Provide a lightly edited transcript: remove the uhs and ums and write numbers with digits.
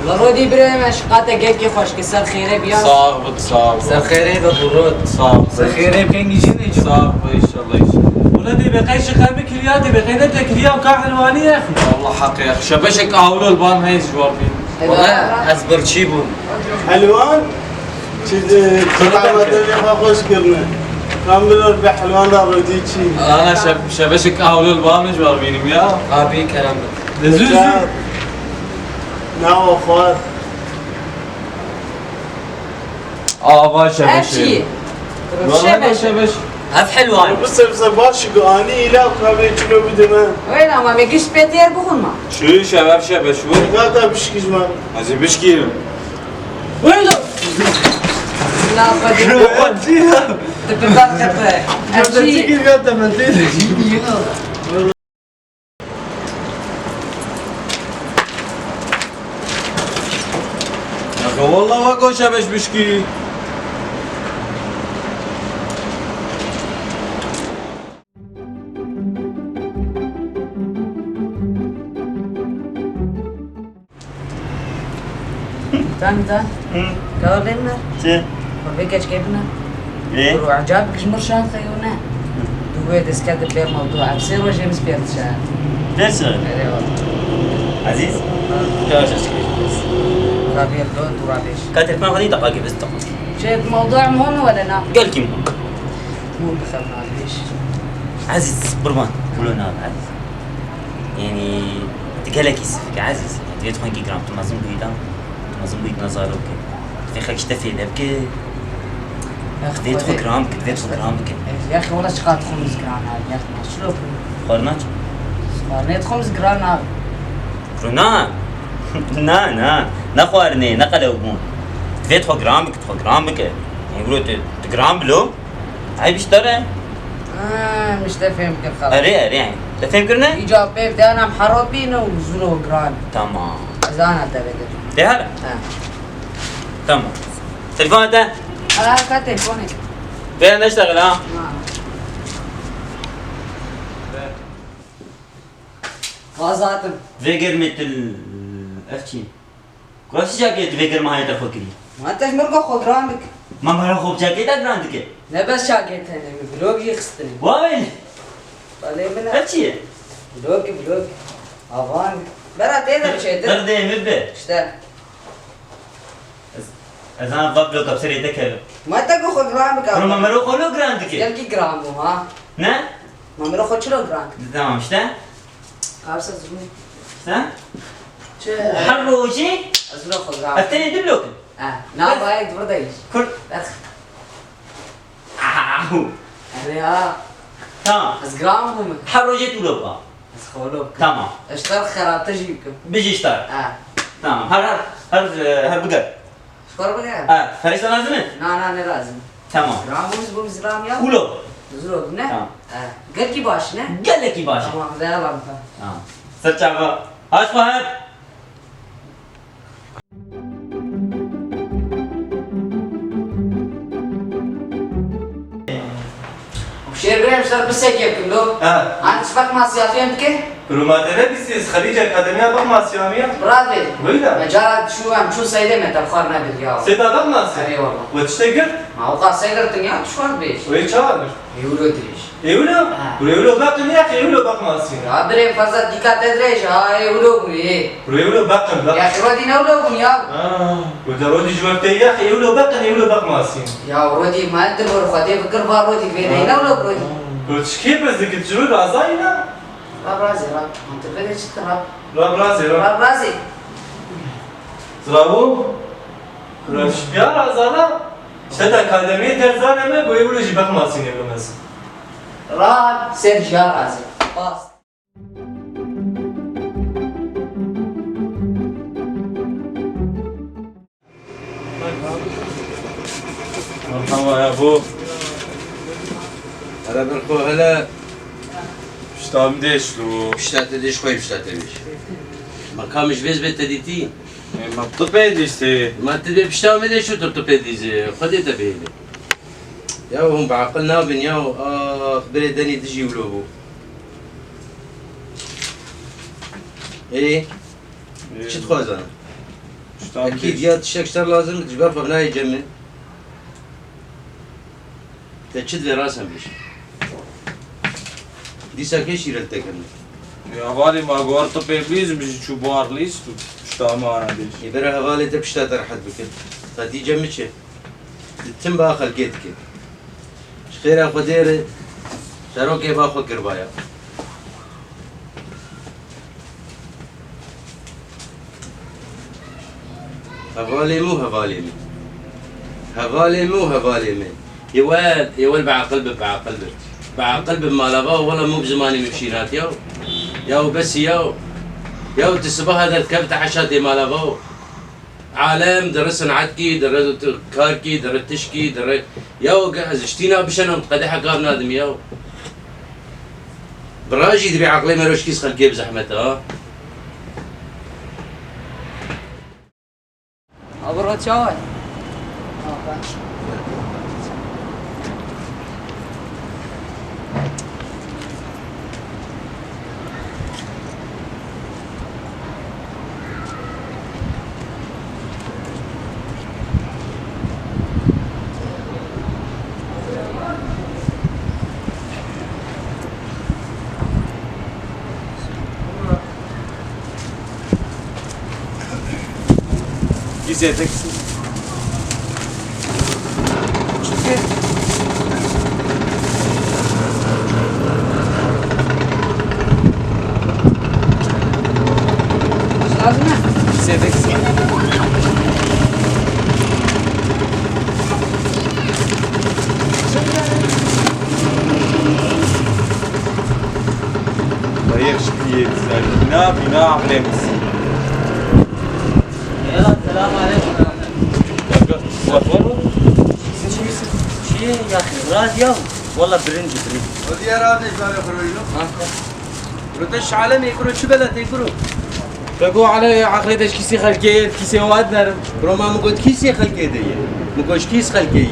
ورودي بريم اشقاته جيكي خوش كسر خيري بيا صاغ صاغ سر خيري ببرود صاغ سر خيري بكين يجيني صاغ ان شاء الله ان شاء الله. ولدي بقي شخامك اليادي بقي ندك اليوم كحلواني يا اخي. والله حق يا اخي شبشك اولو البان هاي جوار فيه. والله اصبر تشيبون حلوان كذا طعمه اللي خوش كرنا كامل بحلوان رودي شي انا شبشك اولو البان جوار فيني وياه. ابي كلام لزوز ناو فار ما شبش امشي والله شبش هف حلوان بس باش قاني لا كابي شنو بدنا وين ما ميجيش بيتير بخون ما شو شباب شبش وين هذا بشكي جمال عايزين بشكي وين لا بدي تبقى كفايه امشي يا اخي والله واكو شبش بشكي. تانتا كولنا شي وبيكش كيفنا ايه وعجبك مرشان خيونا دويد اسكاد بير موضوع بصير وجه مسبير شان ليش عزيز كاش اشكي رابير دون ورابيش كاتب ما غادي دقائق بس تقص شايف موضوع مهم ولا لا؟ قال كيما مو بخلنا ليش؟ عزيز قربان قولوا نعم عزيز يعني تقالك يسفك عزيز تبي تخون كي جرام تمازن بيدا تمازن بيد نظارك في خاك تفي لك تبي تخون جرام تبي تخون جرام يا اخي والله شقات خمس جرام هذا يا اخي شلون؟ خورناش صارنيت خمس جرام هذا كرونا نا نخوارني نقلوبون تبي تخون جرامك يعني يقولوا تجرام بلو هاي بيشتري مش تفهم كيف خلاص اري يعني تفهم كرنا إجابة بيف أنا محروبين وزلوا جران تمام أنا تبي ده هذا تمام تليفون ده أنا كان تليفوني فين نشتغل ها غازاتم فيجر مثل افتشي كويس جاكيت فيجر ما هي تفكري ما أنت مرقو خود رامك ما مرة خوب جاكيت أجراندك نبس شاقيت هنا بلوك يخستني وين بالي منا افتشي بلوك أفان برا تيدا بشيء ده تردي مبة اشتا أنا قبل كبسري تكلم ما تقو خود رامك ما مرة خلو جراندك يلقي جرامو ها نا ما مرة خود شلو جرامك تمام شتا كارسة زمي شتا حروشي أزلو خود رامك أفتني دبلوك نا بايك بردايش كل أخ أهو أنا تمام از جرامو مك حروشي تولوبا از خولوك تمام اشتغل خراب تجيبكم بيجي اشتغل تمام هر بقر شكرا بقى فريسة لازمة نا لازم تمام جرامو مز بمزرام يا كولو زود نه؟ آه. قال كي باش نه؟ قال لك باشا تمام ده يلا انت. سرچا با هاش فهد وشير بريم صار بسجل كله. عن سبق ما سيافين بكي؟ روماتنا بيسيس خريج أكاديمية بقى سيامية برافو. ويلا مجال شو سيدي متى بخار نبي يا. سيدا بقى اي والله. وتشتغل ما هو قاس سيجر تنيا شو بيش؟ ويشارك يقولوا تريش. يقولوا ويقولوا بقى يا أخي يقولوا بقى ماسين يا بريم فزت ديكا تدريش هاي يقولوا لي. ويقولوا بقى يا اخي ودي نقولوا يا. ودرودي جوابتي يا أخي يقولوا بقى ماسين يا ودي ما انت برخدي فكر بارودي فين نقولوا برودي. قلت كيف بس ذيك تجرود عزاينا راب رازي راب انت بدي تشتغل راب راسي راب رازي. زراو رش بيار عزانا شد أكاديمية درزانة ما ويقولوا جي بقى ماسين يقولوا مثلا راب سيرجيا رازي. باص. مرحبا يا ابو. هلا بالخو هلا شتام ديشلو. بشتات ديش خوي بشتات ديش ما كامش بيز بيت ديتي ما بتبيديشتي. ما تدري بشتا ما ادري شو ترتبي ديزي خدي تبيلي يا هم بعقلنا بن يا خبري دني تجي ولوبو ايه شو تخوز انا اكيد يا تشتغل لازم تجبر فبناي يجمل تشد في راسهم بيش دي ساكيش يرتكن يا بالي ما قورت بيبليز مش شو بار ليست شتام انا ديش. يبرا هوالي تبشتا ترحت بك تاتي جمتش تتم باخل كيتك خير اخو ديري شروكي باخو كربايا هوالي مو هوالي مي هوالي مو هوالي مي يوال بعقلب مالبا ولا مو بزماني مبشيرات ياو بس ياو تسبه هذا الكبت عشاتي مالبا عالم درسن عدكي درت كاركي درت تشكي درت ياو اشتينا بشنم قدح قام نادم ياو براجي تبي عقلي مروش كيس خلقي بزحمتها أبرد شوي. كيسي تاكسي. كيسي تاكسي. طيب شكلية بنا عمليمس. يلا السلام عليكم. شي يا اخي راز يوم والله برنج ودي رادي زاري خرويلو رتش عالمي يكرو شبلت يكرو تقو على عقليتش كيسي خلقية كيسي واد نرم. برو ما مقول كيسي خلقي دي مقولش كيس خلقي